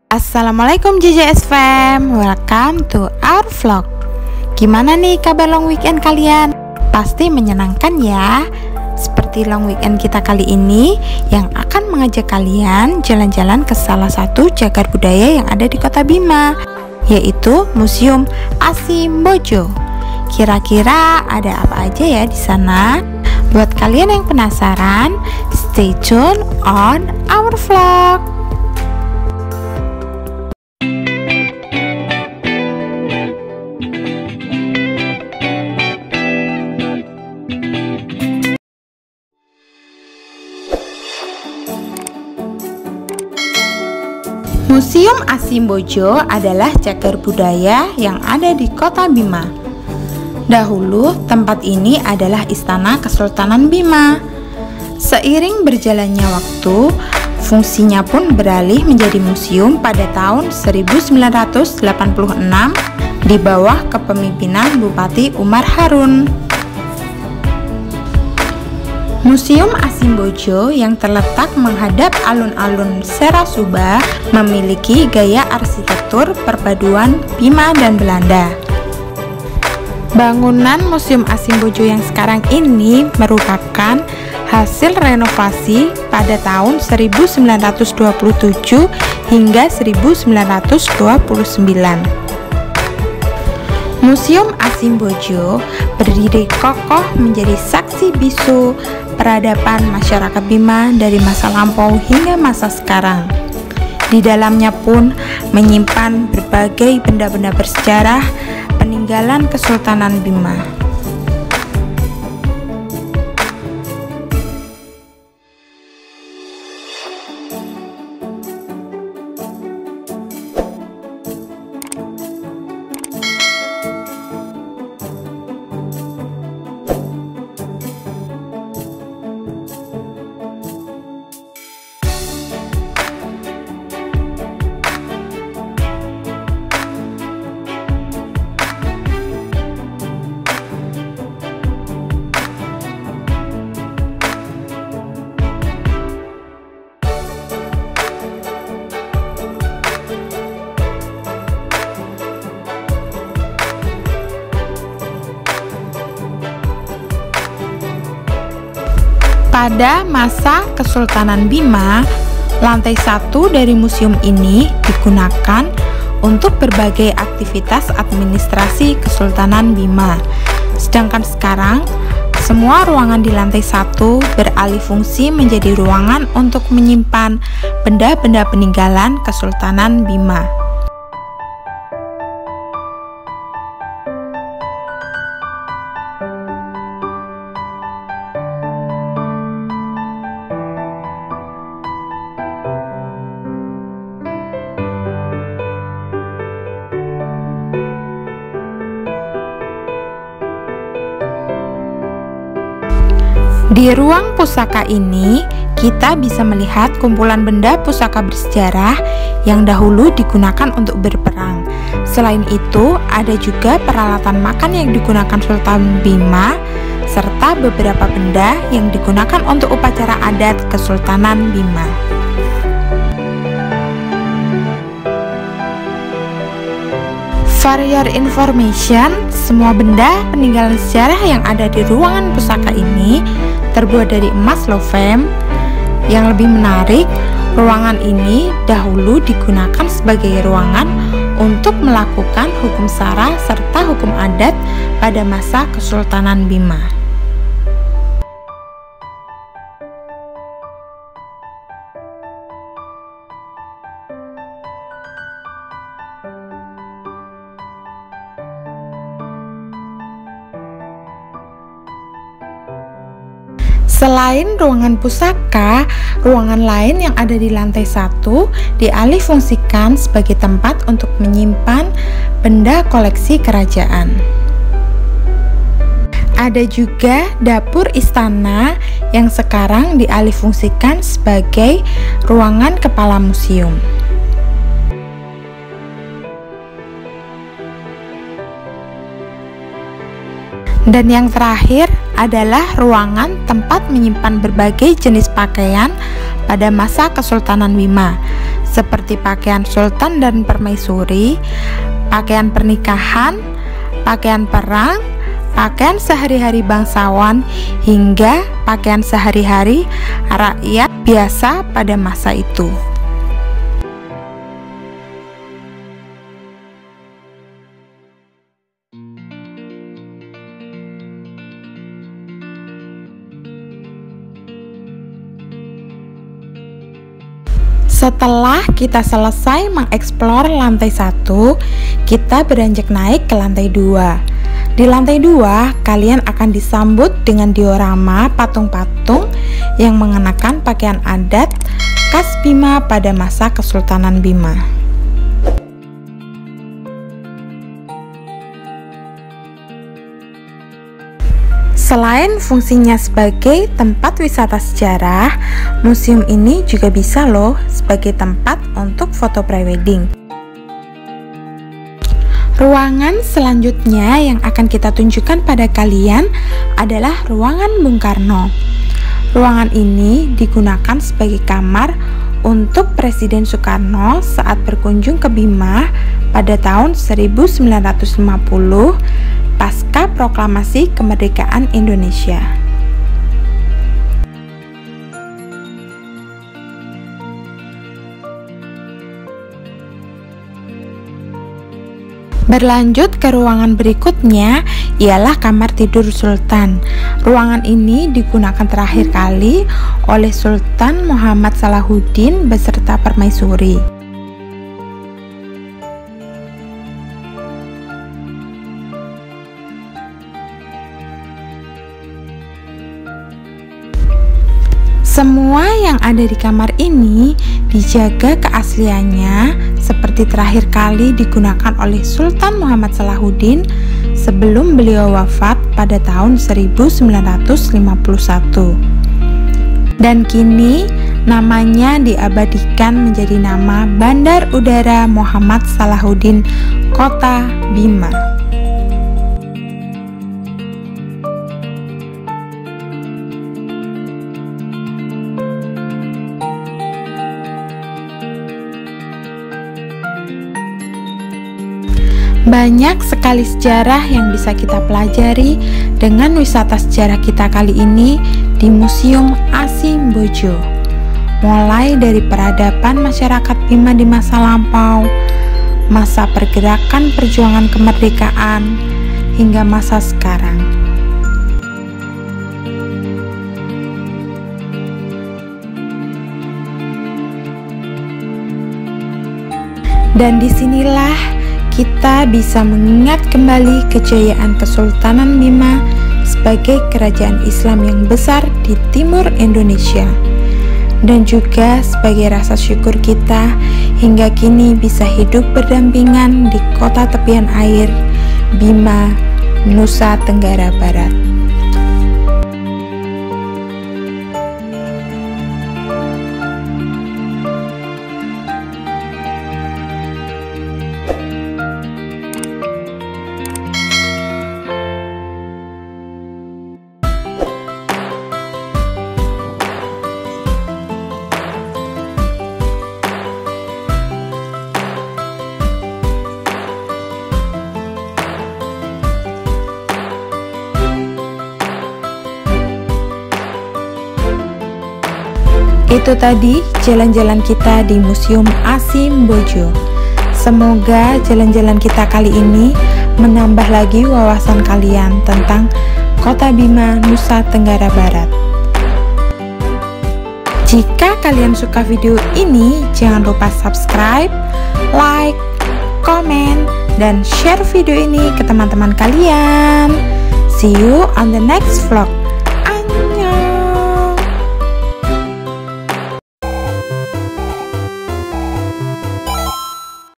Assalamualaikum JJS Fam, welcome to our vlog. Gimana nih kabar long weekend kalian? Pasti menyenangkan ya. Seperti long weekend kita kali ini yang akan mengajak kalian jalan-jalan ke salah satu cagar budaya yang ada di Kota Bima, yaitu Museum Asimbojo. Kira-kira ada apa aja ya di sana? Buat kalian yang penasaran, stay tune on our vlog. Museum Asimbojo adalah cagar budaya yang ada di Kota Bima. Dahulu, tempat ini adalah istana Kesultanan Bima. Seiring berjalannya waktu, fungsinya pun beralih menjadi museum pada tahun 1986 di bawah kepemimpinan Bupati Umar Harun. Museum Asimbojo yang terletak menghadap alun-alun Serasuba memiliki gaya arsitektur perpaduan Bima dan Belanda. Bangunan Museum Asimbojo yang sekarang ini merupakan hasil renovasi pada tahun 1927 hingga 1929. Museum Asimbojo berdiri kokoh menjadi saksi bisu peradaban masyarakat Bima dari masa lampau hingga masa sekarang. Di dalamnya pun menyimpan berbagai benda-benda bersejarah peninggalan Kesultanan Bima. Pada masa Kesultanan Bima, lantai 1 dari museum ini digunakan untuk berbagai aktivitas administrasi Kesultanan Bima. Sedangkan sekarang, semua ruangan di lantai 1 beralih fungsi menjadi ruangan untuk menyimpan benda-benda peninggalan Kesultanan Bima. Di ruang pusaka ini, kita bisa melihat kumpulan benda pusaka bersejarah yang dahulu digunakan untuk berperang. Selain itu, ada juga peralatan makan yang digunakan Sultan Bima, serta beberapa benda yang digunakan untuk upacara adat Kesultanan Bima. For your information, semua benda peninggalan sejarah yang ada di ruangan pusaka ini terbuat dari emas loh fam. Yang lebih menarik, ruangan ini dahulu digunakan sebagai ruangan untuk melakukan hukum sara serta hukum adat pada masa Kesultanan Bima. Selain ruangan pusaka, ruangan lain yang ada di lantai 1 dialih fungsikan sebagai tempat untuk menyimpan benda koleksi kerajaan. Ada juga dapur istana yang sekarang dialih fungsikan sebagai ruangan kepala museum. Dan yang terakhir adalah ruangan tempat menyimpan berbagai jenis pakaian pada masa Kesultanan Bima. seperti pakaian sultan dan permaisuri, pakaian pernikahan, pakaian perang, pakaian sehari-hari bangsawan, hingga pakaian sehari-hari rakyat biasa pada masa itu. Setelah kita selesai mengeksplor lantai 1, kita beranjak naik ke lantai 2. Di lantai 2, kalian akan disambut dengan diorama patung-patung yang mengenakan pakaian adat khas Bima pada masa Kesultanan Bima. Selain fungsinya sebagai tempat wisata sejarah, museum ini juga bisa loh sebagai tempat untuk foto prewedding. Ruangan selanjutnya yang akan kita tunjukkan pada kalian adalah ruangan Bung Karno. Ruangan ini digunakan sebagai kamar untuk Presiden Soekarno saat berkunjung ke Bima pada tahun 1950 pasca proklamasi kemerdekaan Indonesia. Berlanjut ke ruangan berikutnya ialah kamar tidur Sultan. Ruangan ini digunakan terakhir kali oleh Sultan Muhammad Salahuddin beserta permaisuri. Semua yang ada di kamar ini dijaga keasliannya seperti terakhir kali digunakan oleh Sultan Muhammad Salahuddin sebelum beliau wafat pada tahun 1951. Dan kini namanya diabadikan menjadi nama Bandar Udara Muhammad Salahuddin Kota Bima. Banyak sekali sejarah yang bisa kita pelajari dengan wisata sejarah kita kali ini di Museum Asimbojo. Mulai dari peradaban masyarakat Bima di masa lampau, masa pergerakan perjuangan kemerdekaan, hingga masa sekarang. Dan disinilah kita bisa mengingat kembali kejayaan Kesultanan Bima sebagai kerajaan Islam yang besar di timur Indonesia, dan juga sebagai rasa syukur kita hingga kini bisa hidup berdampingan di kota tepian air Bima, Nusa Tenggara Barat. Itu tadi jalan-jalan kita di Museum Asimbojo. Semoga jalan-jalan kita kali ini menambah lagi wawasan kalian tentang Kota Bima, Nusa Tenggara Barat. Jika kalian suka video ini, jangan lupa subscribe, like, komen, dan share video ini ke teman-teman kalian. See you on the next vlog.